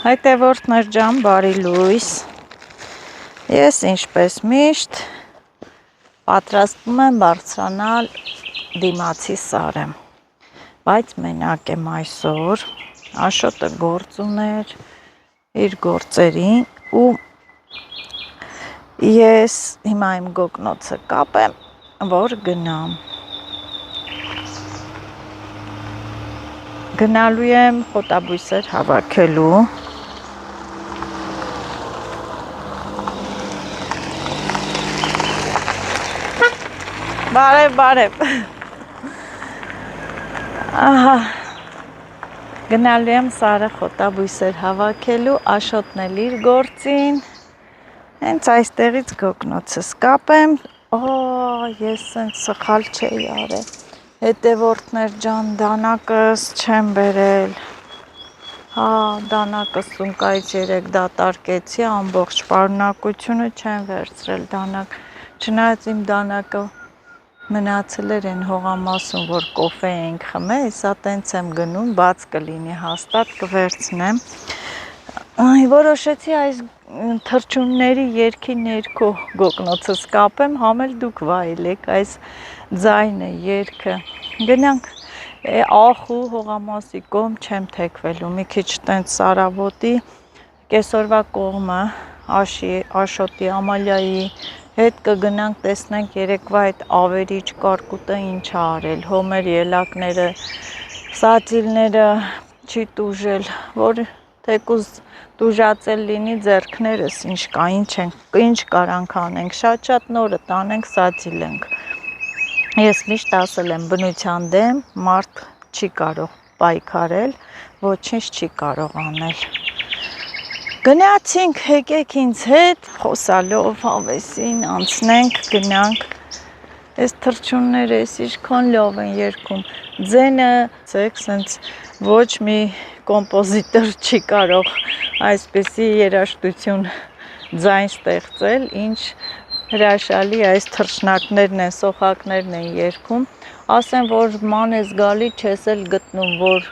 Հետևորդներ ջան, բարի լույս։ Ես ինչպես միշտ պատրաստվում եմ բարձրանալ դիմացի սարը, բայց մենակ եմ այսօր, Աշոտը գործ ուներ իր գործերին ու ես հիմա իմ գոգնոցը կապեմ, որ գնամ։ Գնալու եմ խոտաբույսեր հավաքելու։ Բարև։ Ահա, գնալու եմ սարը խոտաբույսեր հավաքելու, Աշոտն էլ իր գործին, հենց այստեղից գոգնոցս կապեմ, ես սենց սխալ չէի արել, հետևորդներ ջան, դանակս չեմ բերել, դանակս սումկայից 3 դատարկեցի, ամբողջ պարունակությունը չեմ վերցրել դանակ, չնայած իմ դանակը մնացել էր այն հողամասում, որ կոֆե էինք խմել, սա տենց եմ գնում, բաց կլինի հաստատ, կվերցնեմ, որոշեցի այս թռչունների երգի ներքո գոգնոցս կապեմ, համ էլ դուք վայելեք այս ձայնը, երգը, գնանք, ախու հողամասի կողմ չեմ թեքվելու, մի քիչ տենց սարավոտի, կեսօրվա կողմը, Աշոտի, Ամալիայի հետ կգնանք, տեսնենք երեկվա այդ ավերիչ կարկուտը ինչ ա արել, հոմեր ելակները, սածիլները չի տուժել, որ թեկուզ տուժածել լինի ձեռքներս, ինչ կա, ինչ կարանք անենք, շատ նորը տանենք, սածիլենք։ Ես միշտ ասել եմ, բնության դեմ մարդ չի կարող պայքարել, ոչինչ չի կարող անել։ Գնացինք, եկեք ինձ հետ, խոսալով հավեսին անցնենք, գնանք, այս թռչունները ես ինչքան լավ են երգում, ձենը, սենց ոչ մի կոմպոզիտոր չի կարող այսպեսի երաժշտություն ձայն ստեղծել, ինչ հրաշալի այս թռչնակներն են, սոխակներն են երգում, ասեմ, որ ման ես գալի, չես էլ գտնում, որ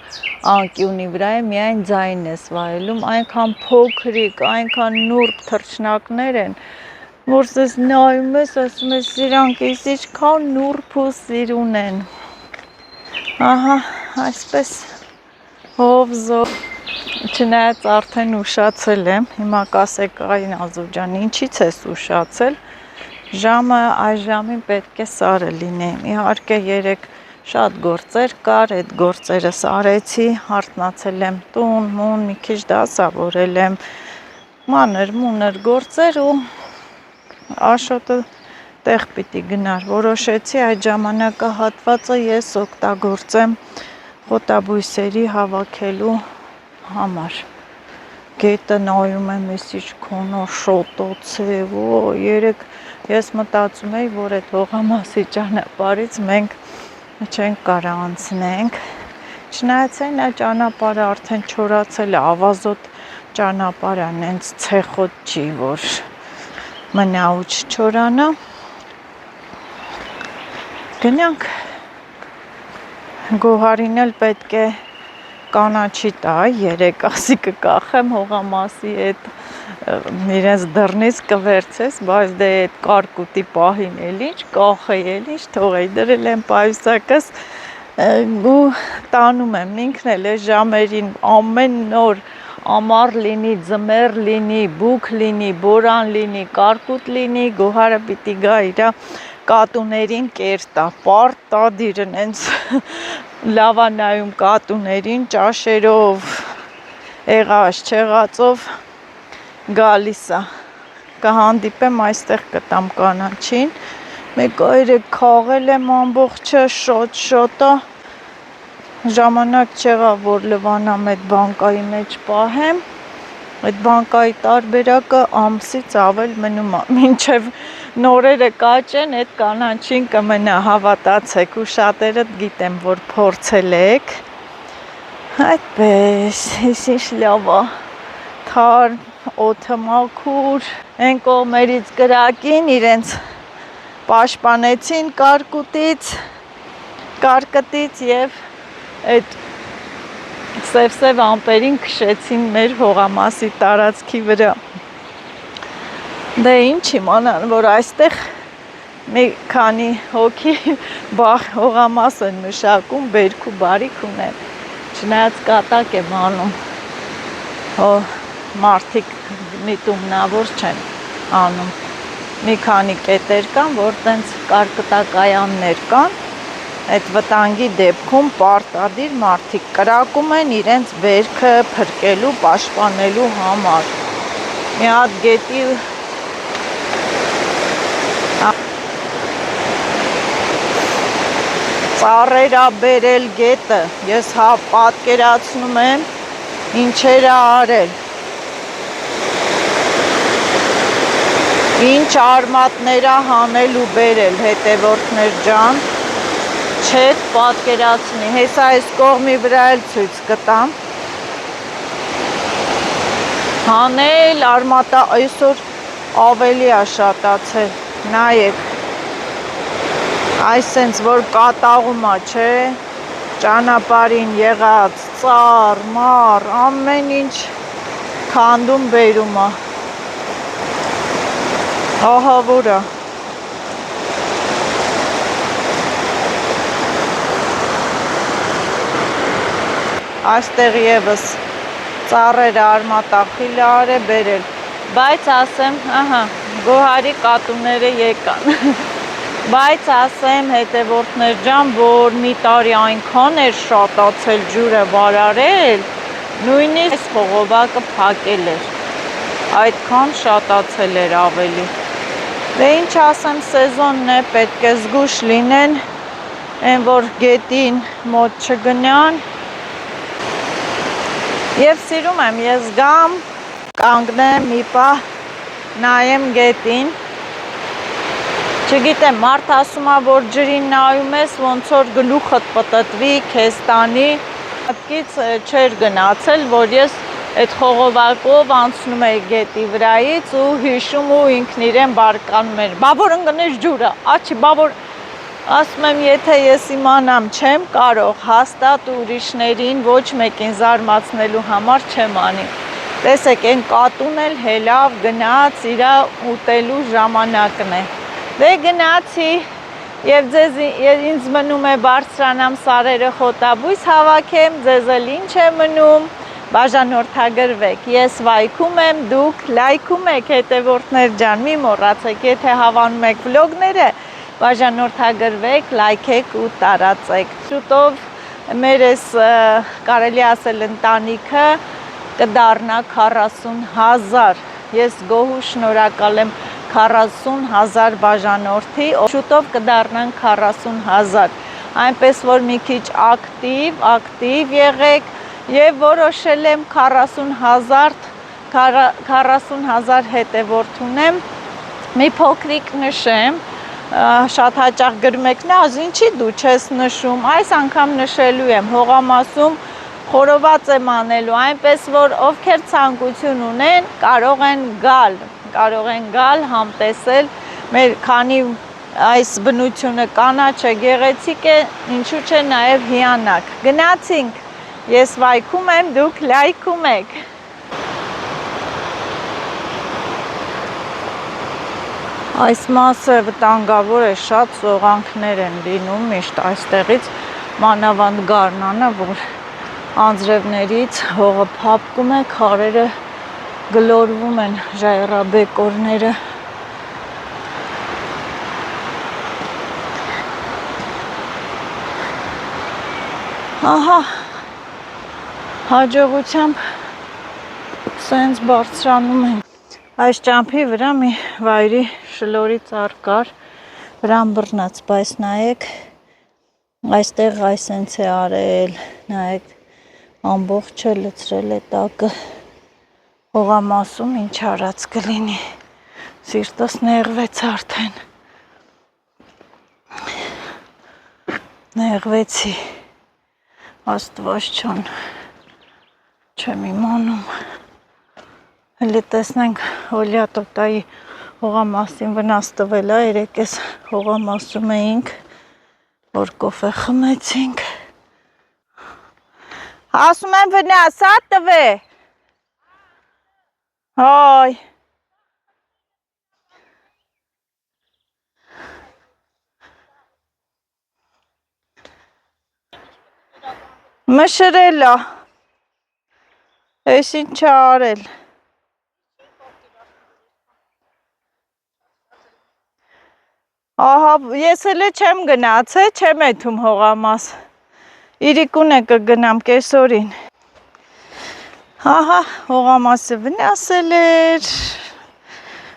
անկյունի վրա է, միայն ձայն ես վայելում, այնքան փոքրիկ, այնքան նուրբ թռչնակներ են, որ ես նայում ես, ասում ես, իրանք ես ինչքան նուրբ ու սիրուն են, ահա, այսպես հով-զով, չնայած արդեն ուշացել եմ, հիմա կասեք այ Նազու ջան, ինչից ես ուշացել, ժամը այս ժամին պետք է սարը լինեմ, իհարկե երեկ շատ գործեր կար, այդ գործերս արեցի, հարթնացել եմ տուն, մուն, մի քիչ դասավորել եմ, մանր-մունր գործեր ու Աշոտը տեղ պիտի գնար, որոշեցի այդ ժամանակահատվածը ես օգտագործեմ խոտաբույսերի հավաքելու համար, գետը նայում եմ, ես ինչքան շոտոց է, երեկ ես մտածում էի, որ այդ հողամասի ճանապարհից մենք չենք կարող անցնենք, չնայած այն ճանապարհը արդեն չորացել է, ավազոտ ճանապարհ է, նենց ցեխոտ չի, որ մնա ու չչորանա, գնանք, Գոհարին էլ պետք է կանաչի տա, երեկ ասի կկախեմ հողամասի այդ իրենց դռնից կվերցես, բայց դե այդ կարկուտի պահին էլ ինչ, կախեի էլ ինչ, թողեի, դրել եմ պայուսակս ու տանում եմ, ինքն էլ է ժամերին ամեն նոր ամառ լինի, ձմեռ լինի, բուք լինի, բորան լինի, կարկուտ լինի, Գոհարը պիտի գա իրա կատուներին կերտա, պարտադիր նենց լավ ա նայում կատուներին, ճաշերով, եղած չեղածով գալիս ա, կհանդիպեմ այստեղ կտամ կանաչին, մեկ այրեք քաղել եմ ամբողջը, շոտ ա, ժամանակ չեղավ, որ լվանամ այդ բանկայի մեջ պահեմ, այդ բանկայի տարբերակը ամսից ավել մնում ա, մինչև նորերը կաճեն, այդ կանաչին կմնա, հավատացեք ու շատերդ գիտեմ, որ փորձել եք, այդպես, ես ինչ լավ ա, թարմ, օդը մաքուր, այն կողմերից կրակին իրենց պաշտպանեցին կարկուտից և այդ սև ամպերին քշեցին մեր հողամասի տարածքի վրա։ Դե ինչ իմանան, որ այստեղ մի քանի հոգի հողամաս են մշակում, բերք ու բարիք ունեն։ Չնայած կատակ եմ անում, մարդիկ միտումնավոր չեն անում։ Մի քանի կետեր կան, որ տենց կարկտակայաններ կան, այդ վտանգի դեպքում պարտադիր մարդիկ կրակում են իրենց բերքը փրկելու, պաշտպանելու համար։ Մի հատ գետի ծառեր ա բերել գետը, ես պատկերացնում եմ ինչեր ա արել, ինչ արմատներ ա հանել ու բերել, հետևորդներ ջան, չեք պատկերացնի, հեսա այս կողմի վրա էլ ցույց կտամ, հանել արմատա, այսօր ավելի ա շատացել, նայեք, այսենց որ կատաղում ա, չէ, ճանապարհին եղած ծառ, մառ, ամեն ինչ քանդում բերում ա, ահավոր ա, այստեղ եւս ծառերը արմատախիլ արե բերել, բայց ասեմ, գոհարի կատուները եկան, բայց ասեմ հետևորդներ ջան, որ մի տարի այնքան էր շատացել ջուրը վարարել, նույնիսկ այս խողովակը փակել էր, այդքան շատացել էր ավելի, դե ինչ ասեմ սեզոնն է, պետք է զգուշ լինեն, են որ գետին մոտ չգնան, Եվ սիրում եմ ես գամ, կանգնեմ մի պահ, նայեմ գետին, չգիտեմ, մարդ ասում ա, որ ջրին նայում ես, ոնց որ գլուխդ պտտվի, քեզ տանի, հատկից չէր գնացել, որ ես այդ խողովակով անցնում էի գետի վրայից ու հիշում ու ինքն իրեն բարկանում էր, բա որ ընկնես ջուրը, աչի, բա որ ասում եմ, եթե ես իմանամ չեմ կարող հաստատ ուրիշներին ոչ մեկին զարմացնելու համար չեմ անի, տեսեք, են կատուն էլ հելավ գնաց իրա ուտելու ժամանակն է, դե գնացի և ինձ մնում է բարձրանամ սարերը խոտաբույս հավաքեմ, ձեզ էլ ինչ է մնում, բաժանորդագրվեք, ես վայքում եմ, դուք լայքում եք հետևորդներ ջան, մի մոռացեք, եթե հավանում եք վլոգները, բաժանորդագրվեք, լայքեք ու տարածեք, շուտով մեր ես կարելի ասել ընտանիքը կդառնա 40,000, ես գոհու շնորհակալ եմ 40,000 բաժանորդի, շուտով կդառնան 40,000, այնպես որ մի քիչ ակտիվ եղեք և որոշել եմ 40,000 հետևորդ ունեմ, մի փոքրիկ նշեմ, շատ հաճախ գրում եք Նազ, ինչի դու չես նշում, այս անգամ նշելու եմ, հողամասում խորոված եմ անելու, այնպես որ ովքեր ցանկություն ունեն, կարող են գալ, համտեսել, մեր քանի այս բնությունը կանաչ է, գեղեցիկ է, ինչու չէ նաև հիանալի, գնացինք, ես վայքում եմ, դուք լայքում եք, այս մասը վտանգավոր է, շատ սողանքներ են լինում միշտ այստեղից, մանավանդ գարնանը, որ անձրևներից հողը փափկում է, քարերը գլորվում են, ժայռաբեկորները, ահա, հաջողությամբ սենց բարձրանում ենք, այս ճամփի վրա մի վայրի շլորի ծառ կար, վրան բռնած, բայց նայեք, այստեղ այսենց է արել, նայեք, ամբողջը լցրել է տակը, հողամասում ինչ արած կլինի, սիրտս նեղվեց արդեն, նեղվեցի, Աստված ջան, չեմ իմանում, հələ տեսնենք Օլյա տոտայի հողամասին վնաս տվել է, երեկ ես հողամասում էինք, որ կոֆե խմեցինք, Ասում եմ վնաս, հա տվե։ Հայ։ Մշրել է։ Էս ինչ է արել։ Ահա, ես էլ չեմ գնացել, չեմ եթում հողամաս։ Իրիկուն է կգնամ կեսորին։ Ահա, հողամասը վնասել էր։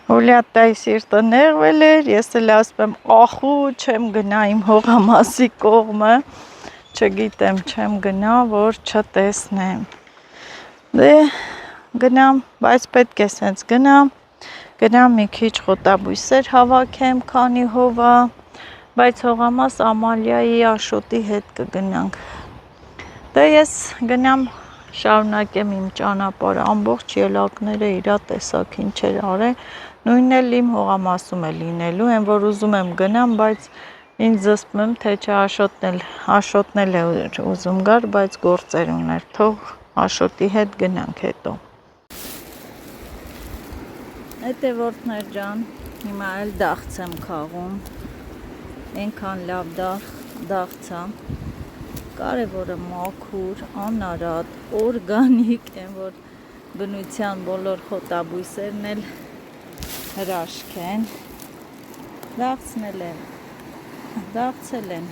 Հոլյատայի սիրտը նեղվել էր, ես էլ ասում եմ, ախու, չեմ գնա իմ հողամասի կողմը, չգիտեմ, չեմ գնա, որ չտեսնեմ։ Դե, գնամ, բայց պետք է սենց գնամ, գնամ մի քիչ խոտաբույսեր հավաքեմ, քանի հովա, բայց հողամաս Ամալիայի Աշոտի հետ կգնանք։ Դե ես գնամ շարունակեմ իմ ճանապարհը, ամբողջ ելակները իրա տեսակ ինչեր արել, նույնն էլ իմ հողամասում է լինելու, են որ ուզում եմ գնամ, բայց ինձ զսպում եմ, թե չէ Աշոտն էլ է ուզում գար, բայց գործեր ուներ, թող Աշոտի հետ գնանք հետո։ Հետևորդներ ջան, հիմա էլ դաղց եմ քաղում, ենքան լավ դաղցա, կարևորը մաքուր, անարատ, օրգանիկ են, որ բնության բոլոր խոտաբույսերն էլ հրաշք են, դաղցել են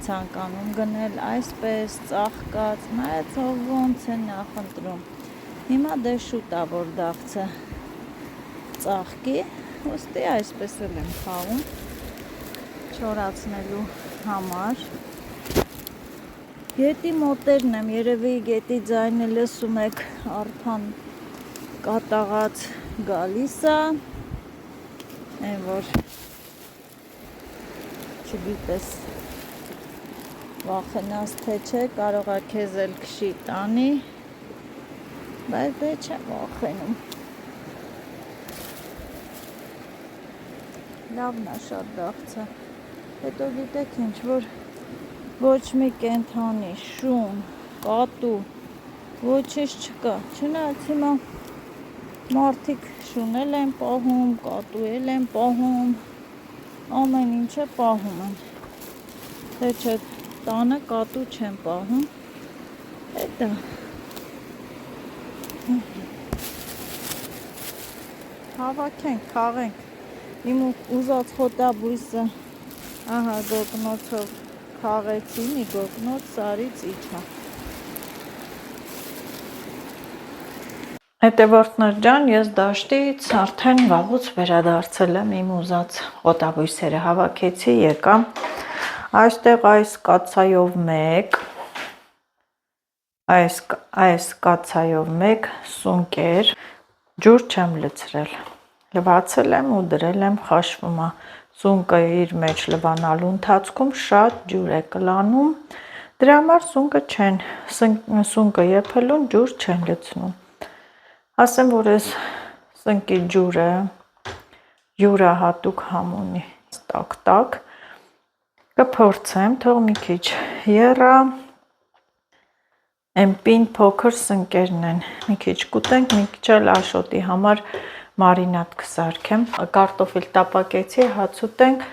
ցանկանում գնել այսպես ծաղկած, նայեցող ոնց են նախընտրում, հիմա դե շուտ է որ դաղցը ծաղկի, ոստի այսպես էլ եմ խաղում չորացնելու համար։ Գետի մոտերն եմ, երևի գետի ձայնը լսում եք, արփան կատաղած գալիս է, են որ չգիտես վախենաս թե չէ, կարող է քեզ էլ քշի տանի, բայց դե չեմ վախենում։ Լավն է շատ դաղցը, հետո գիտեք ինչ, որ ոչ մի կենթանի, շուն, կատու, ոչինչ չկա, չնայած հիմա մարդիկ շունել են պահում, կատու էլ են պահում, ամեն ինչը պահում են, թե չէ տանը կատու չեն պահում, հետա հավաքենք, քաղենք, իմ ուզած խոտաբույսը, ահա գոգնոցով քաղեցի, մի գոգնոց սարից իջա։ Հետևորդներ ջան, ես դաշտից արդեն վաղուց վերադարձել եմ, իմ ուզած խոտաբույսերը հավաքեցի, եկամ, այստեղ այս կացայով այս կացայով մեկ սունկեր, ջուր չեմ լցրել, լվացել եմ ու դրել եմ խաշվում է, սունկը իր մեջ լվանալու ընթացքում շատ ջուր է կլանում, դրա համար սունկը եփելուն ջուր չեն լցնում, ասեմ, որ ես սնկի ջուրը յուրահատուկ համ ունի, տակ, կփորձեմ, թող մի քիչ եռա, Էմպին փոքր սնկերն են, մի քիչ կուտենք, մի քիչ էլ Աշոտի համար մարինադ կսարքեմ, կարտոֆիլ տապակեցի, հաց ուտենք,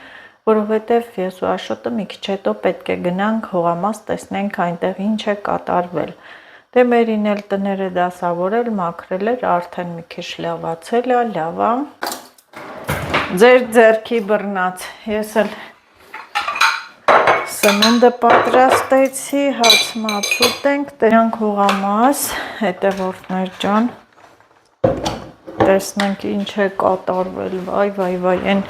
որովհետև ես ու Աշոտը մի քիչ հետո պետք է գնանք հողամաս, տեսնենք այնտեղ ինչ է կատարվել, դե մերին էլ տները դասավորել, մաքրել էր, արդեն մի քիչ լավացել է, լավա, ձեր ձեռքի բռնած, ես էլ սնունդը պատրաստեցի, հաց մաց ուտենք, տերանք հողամաս, հետևորդներ ջան, տեսնենք ինչ է կատարվել, վայ, են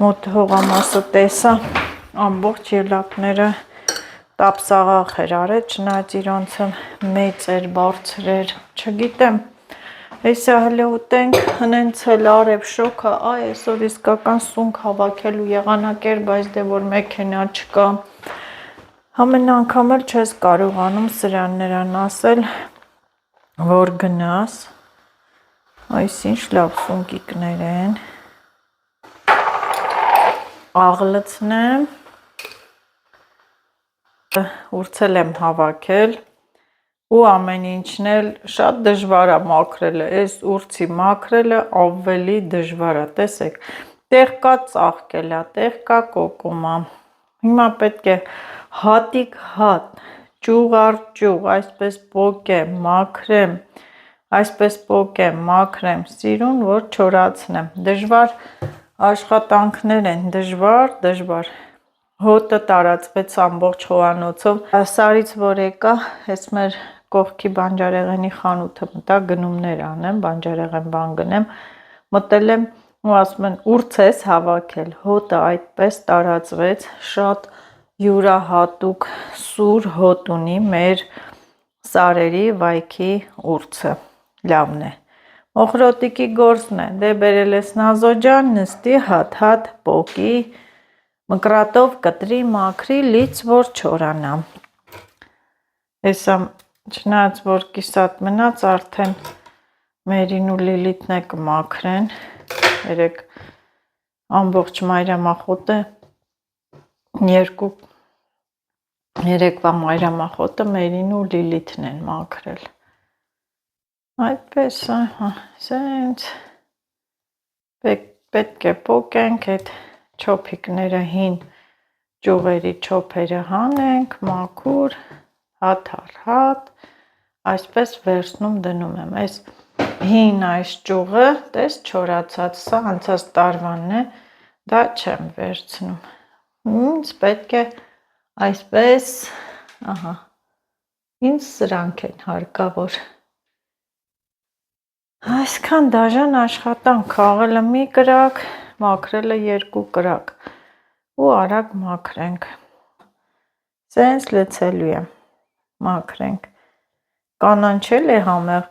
մոտ հողամասը տեսա, ամբողջ ելակները տապսաղաղ էր արել, չնայած իրանցը մեծ էր, բարձր էր, չգիտեմ, այսա հլը ուտենք, հնենց էլ արև շոքա, այսօր իսկական սունկ հավաքելու եղանակ էր, բայց դե որ մեքենա չկա, ամեն անգամ էլ չես կարողանում սրան նրան ասել, որ գնաս, այս ինչ լավ սունկիկներ են, աղլցնեմ, ուրցել եմ հավաքել, ու ամեն ինչն էլ շատ դժվար է մաքրելը, այս ուրցի մաքրելը ավելի դժվար է, տեսեք, տեղ կա ծաղկելա, տեղ կա կոկոմա, հիմա պետք է հատիկ հատ, ճյուղ առ ճյուղ, այսպես պոկեմ, մաքրեմ, այսպես պոկեմ, մաքրեմ, սիրուն, որ չորացնեմ, դժվար աշխատանքներ են, դժվար, հոտը տարածվեց ամբողջ խոհանոցով, սարից որ եկա, ես մեր կողքի բանջարեղենի խանութը մտա գնումներ անեմ, բանջարեղեն բան գնեմ, մտել եմ ու ասում են ուրց ես հավաքել, հոտը այդպես տարածվեց, շատ յուրահատուկ սուր հոտ ունի մեր սարերի վայքի ուրցը, լավն է, մոխրոտիկի գործն է, դե բերել ես Նազո ջան, նստի հատ պոկի, մկրատով կտրի, մաքրի, լից որ չորանա, հեսա չնայած որ կիսատ մնաց, արդեն Մերին ու Լիլիթն է կմաքրեն, երեք ամբողջ մայրամախոտը, երեկվա մայրամախոտը Մերին ու Լիլիթն են մաքրել, այդպես, սենց, պետք է պոկենք, այդ չոփիկները հին ճյուղերի չոփերը հանենք, մաքուր, հատ առ հատ, այսպես վերցնում դնում եմ, այս հին այս ճյուղը, տես չորացած, սա անցած տարվանն է, դա չեմ վերցնում, ինձ պետք է այսպես, ինձ սրանք են հարկավոր, այսքան դաժան աշխատանք, քաղելը մի կրակ, մաքրելը 2 կրակ ու արագ մաքրենք, սենց լցելու եմ, մաքրենք, կանանչել է համեղ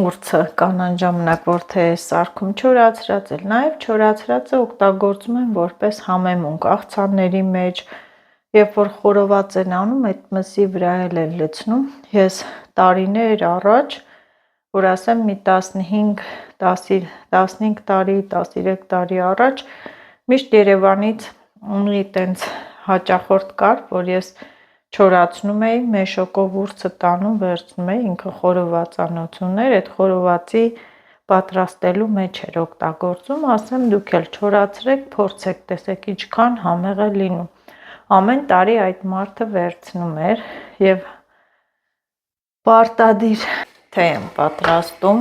ուրցը, կանան ժամանակ որ թե սարքում չորացրած էլ, նաև չորացրածը օգտագործում են որպես համեմունք, աղցանների մեջ, երբ որ խորոված են անում, այդ մսի վրա էլ են լցնում, ես տարիներ առաջ, որ ասեմ մի 15 տարի, 13 տարի առաջ, միշտ Երևանից ունի տենց հաճախորդ կար, որ ես չորացնում էի, մեշոկով ուրցը տանում, վերցնում էի, ինքը խորովածանոց ուներ, այդ խորովածի պատրաստելու մեջ էր օգտագործում, ասեմ դուք էլ չորացրեք, փորձեք, տեսեք ինչքան համեղ է լինում, ամեն տարի այդ մարդը վերցնում էր և պարտադիր թե եմ պատրաստում,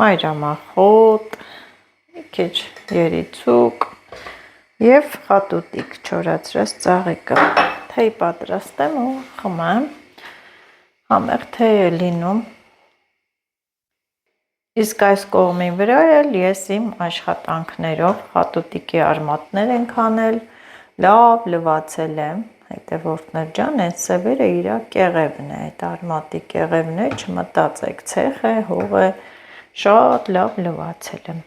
մայրամախոտ, մի քիչ երիցուկ և խատուտիկ չորացրած ծաղիկը, թեյ պատրաստեմ ու խմեմ, համեղ թեյ է լինում, իսկ այս կողմի վրա էլ ես իմ աշխատանքներով խատուտիկի արմատներ ենք անել, լավ լվացել եմ, հետևորդներ ջան, այս սևերը իրա կեղևն է, այդ արմատի կեղևն է, չմտածեք, ցեխ է, հող է, շատ լավ լվացել եմ,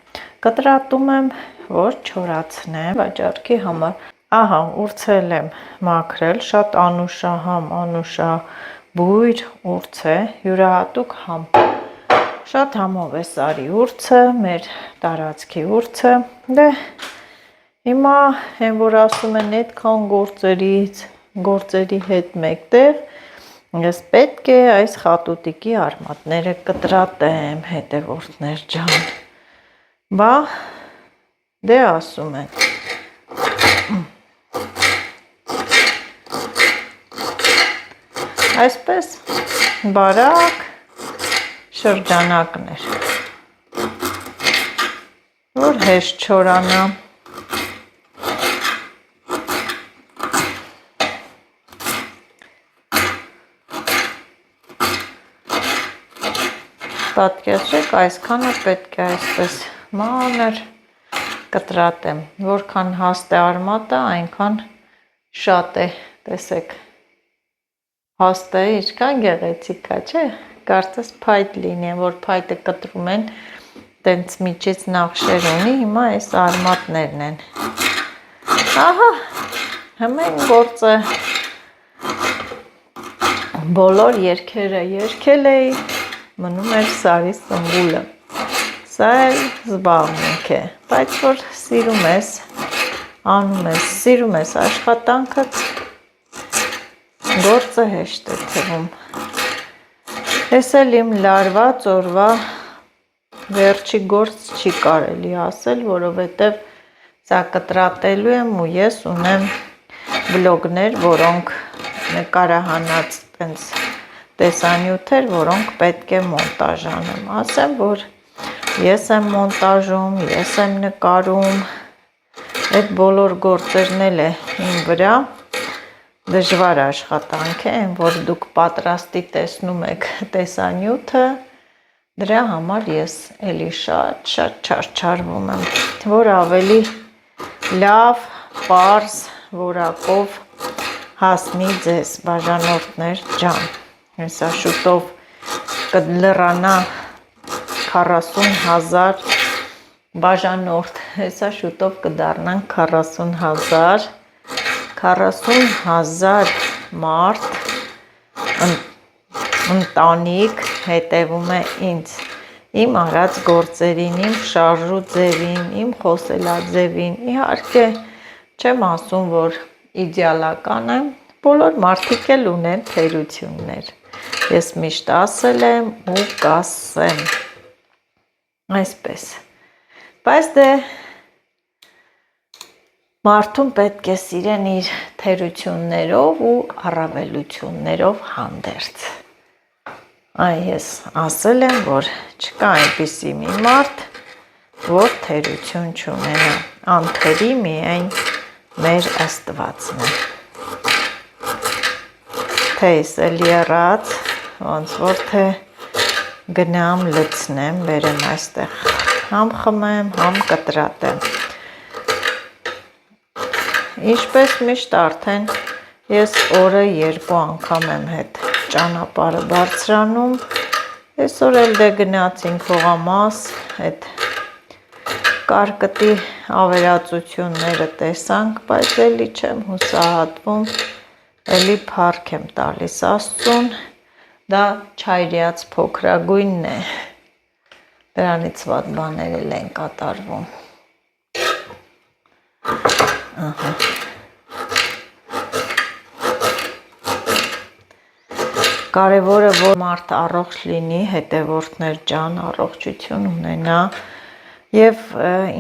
կտրատում եմ, որ չորացնեմ, վաճառքի համար, ահա, ուրցել եմ մաքրել, շատ անուշահամ, անուշաբույր ուրց է, յուրահատուկ համ, շատ համով է սարի ուրցը, մեր տարածքի ուրցը, դե հիմա են որ ասում են այդքան գործերի հետ մեկտեղ, ես պետք է այս խատուտիկի արմատները կտրատեմ, հետևորդներ ջան, բա դե ասում են, այսպես բարակ շրջանակներ, որ հեշտ չորանա, պատկերացրեք, այսքանը պետք է այսպես մանր կտրատեմ, որքան հաստ է արմատը, այնքան շատ է, տեսեք, հաստ է, ինչքան գեղեցիկ է, չէ, կարծես փայտ լինի, որ փայտը կտրում են, տենց միջից նախշեր ունի, հիմա այս արմատներն են, ահա, հմեն գործը, բոլոր երգերը երգել էի, մնում էր սարի սմբուլը, սա էլ զբաղմունք է, բայց որ սիրում ես, անում ես, սիրում ես աշխատանքդ, գործը հեշտ է թվում, Ես էլ իմ լարված օրվա վերջի գործ չի կարելի ասել, որովհետև սա կտրատելու եմ ու ես ունեմ վլոգներ, որոնք նկարահանած տենց տեսանյութեր, որոնք պետք է մոնտաժ անեմ։ Ասեմ, որ ես եմ մոնտաժում, ես եմ նկարում, այդ բոլոր գործերն էլ է իմ վրա, դժվար աշխատանք է, որ դուք պատրաստի տեսնում եք տեսանյութը, դրա համար ես էլի շատ չարչարվում եմ, որ ավելի լավ, պարզ, որակով հասնի ձեզ, բաժանորդներ ջան, հեսա շուտով կլրանա 40,000 բաժանորդ, հեսա շուտով կդառնանք 40,000 մարդ, ընտանիք հետևում է ինձ, իմ արած գործերին, իմ շարժու ձևին, իմ խոսելաձևին, իհարկե չեմ ասում, որ իդեալական եմ, բոլոր մարդիկ էլ ունեն թերություններ, ես միշտ ասել եմ ու կասեմ, այսպես, բայց դե մարդուն պետք է սիրեն իր թերություններով ու առավելություններով հանդերձ, ես ասել եմ, որ չկա այնպիսի մի մարդ, որ թերություն չունենա, անթերի միայն մեր Աստվածն է, թե ես էլ եռած, ոնց որ թե գնամ լցնեմ, բերեմ այստեղ, համ խմեմ, համ կտրատեմ, ինչպես միշտ արդեն ես օրը 2 անգամ եմ հետ ճանապարհը բարձրանում, այսօր էլ դե գնացինք հողամաս, այդ կարկտի ավերածությունները տեսանք, բայց էլի չեմ հուսահատվում, էլի փառք եմ տալիս Աստծուն, դա չայրիած փոքրագույնն է, դրանից վատ բաներ էլ են կատարվում, կարևորը որ մարդ առողջ լինի, հետևորդներ ջան, առողջություն ունենա եւ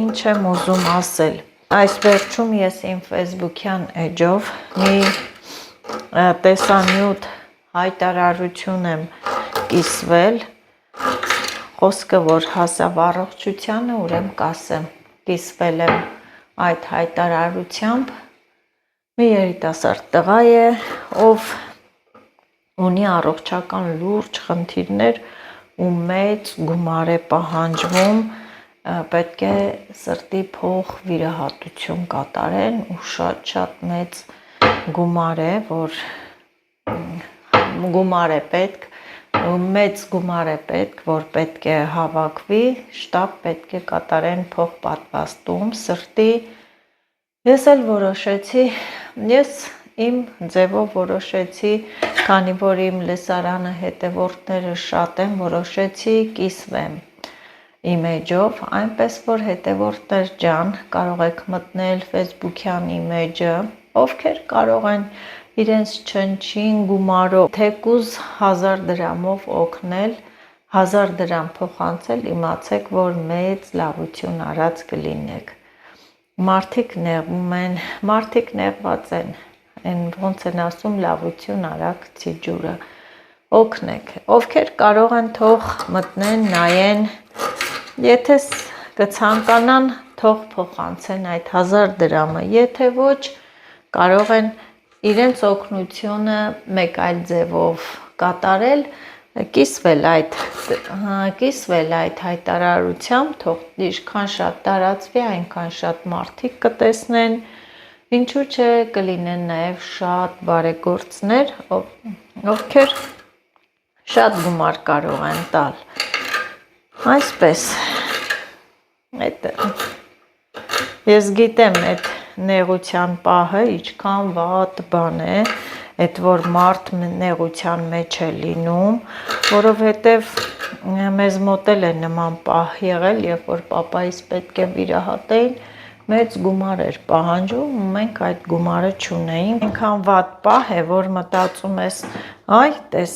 ինչ եմ ուզում ասել, այս վերջում ես իմ Facebook-յան էջով մի տեսանյութ հայտարարություն եմ կիսվել, խոսքը որ հասավ առողջությանը, ուրեմն կասեմ, կիսվել եմ այդ հայտարարությամբ, մի երիտասարդ տղա է, ով ունի առողջական լուրջ խնդիրներ ու մեծ գումար է պահանջվում, պետք է սրտի փող վիրահատություն կատարեն ու շատ մեծ գումար է, որ գումար է պետք, մեծ գումար է պետք, որ պետք է հավաքվի, շտապ պետք է կատարեն փող պատվաստում սրտի, ես էլ որոշեցի, ես իմ ձևով որոշեցի, քանի որ իմ լսարանը հետևորդները շատ են, որոշեցի կիսվեմ իմ էջով, այնպես որ հետևորդներ ջան, կարող եք մտնել Facebook-յան իմ էջը, ովքեր կարող են իրենց չնչին գումարով, թեկուզ 1000 դրամով օգնել, 1000 դրամ փոխանցել, իմացեք, որ մեծ լավություն արած կլինեք, մարդիկ նեղվում են, մարդիկ նեղված են, ոնց են ասում լավություն արագ ջուրը, օգնեք, ովքեր կարող են թող մտնեն, նայեն, եթե կցանկանան, թող փոխանցեն այդ 1000 դրամը, եթե ոչ, կարող են իրենց օգնությունը մեկ այլ ձևով կատարել, կիսվել այդ հայտարարությամբ, թող ինչքան շատ տարածվի, այնքան շատ մարդիկ կտեսնեն, ինչու՞ չէ կլինեն նաև շատ բարեգործներ, ովքեր շատ գումար կարող են տալ, այսպես, ես գիտեմ այդ նեղության պահը, ինչքան վատ բան է, այդ որ մարդ նեղության մեջ է լինում, որովհետև մեզ մոտ էլ է նման պահ եղել, երբ որ պապայիս պետք է վիրահատեին, մեծ գումար էր պահանջում, մենք այդ գումարը չունեինք։ Այնքան վատ պահ է, որ մտածում ես, այ տես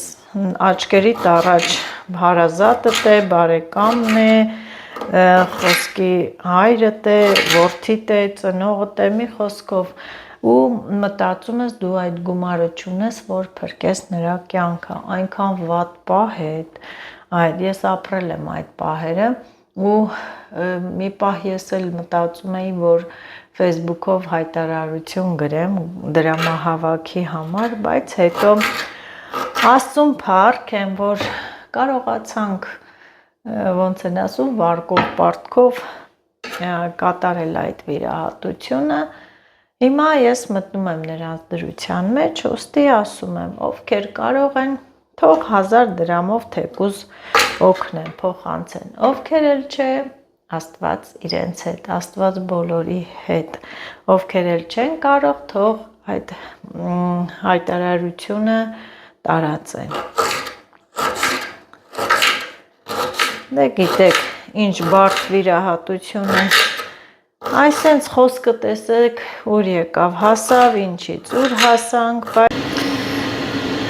աչքերիդ առաջ հարազատդ է, բարեկամն է, խոսքի հայրդ է, որդիդ է, ծնողդ է, մի խոսքով ու մտածում ես դու այդ գումարը չունես, որ փրկես նրա կյանքը, այնքան վատ պահ է այդ, ես ապրել եմ այդ պահերը ու մի պահ ես էլ մտածում էի, որ Facebook-ով հայտարարություն գրեմ դրամահավաքի համար, բայց հետո Աստծուն փառք եմ, որ կարողացանք ոնց են ասում վարկով պարտքով կատարել այդ վիրահատությունը։ Հիմա ես մտնում եմ նրանց դրության մեջ, ոստի ասում եմ, ովքեր կարող են, թող 1000 դրամով թեկուզ օգնեն, փոխանցեն, ովքեր էլ չէ, Աստված իրենց հետ, Աստված բոլորի հետ, ովքեր էլ չեն կարող, թող այդ հայտարարությունը տարածեն։ Դե գիտեք, ինչ բարդ վիրահատություն է, այսենց խոսքը տեսեք, ուր եկավ, հասավ, ինչից, ուր հասանք,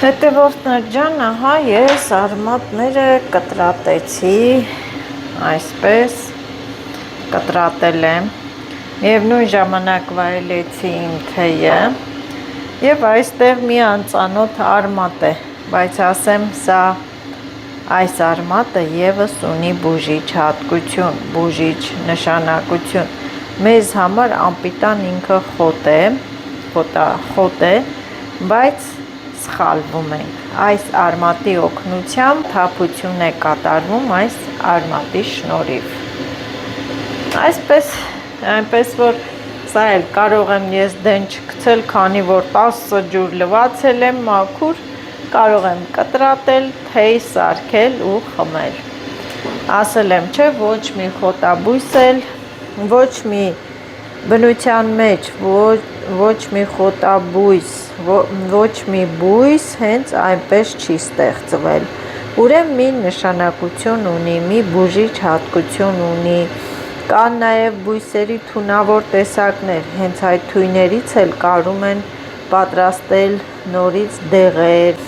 հետևորդներ ջան, ահա ես արմատները կտրատեցի, այսպես կտրատել եմ և նույն ժամանակ վայելեցի իմ թեյը և այստեղ մի անծանոթ արմատ է, բայց ասեմ սա այս արմատը ևս ունի բուժիչ հատկություն, բուժիչ նշանակություն, մեզ համար անպիտան ինքը խոտ է, բայց սխալվում ենք, այս արմատի օգնությամբ թափություն է կատարվում այս արմատի շնորհիվ, այնպես որ սա էլ կարող եմ ես դեն չգցել, քանի որ 10 ջուր լվացել եմ մաքուր, կարող եմ կտրատել, թեյ սարքել ու խմել, ասել եմ չէ, ոչ մի խոտաբույս էլ, ոչ մի բնության մեջ, ոչ մի խոտաբույս, ոչ մի բույս հենց այնպես չի ստեղծվել, ուրեմն մի նշանակություն ունի, մի բուժիչ հատկություն ունի, կան նաև բույսերի թունավոր տեսակներ, հենց այդ թույներից էլ կարում են պատրաստել նորից դեղեր,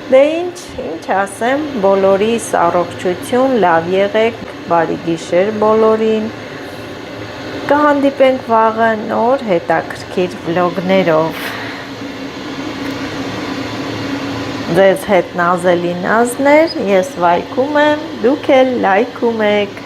դե ինչ ասեմ, բոլորիս առողջություն, լավ եղեք, բարի գիշեր բոլորին, կհանդիպենք վաղը նոր հետաքրքիր վլոգներով, ձեզ հետ նազելի նազներ, ես վայքում եմ, դուք էլ լայքում եք,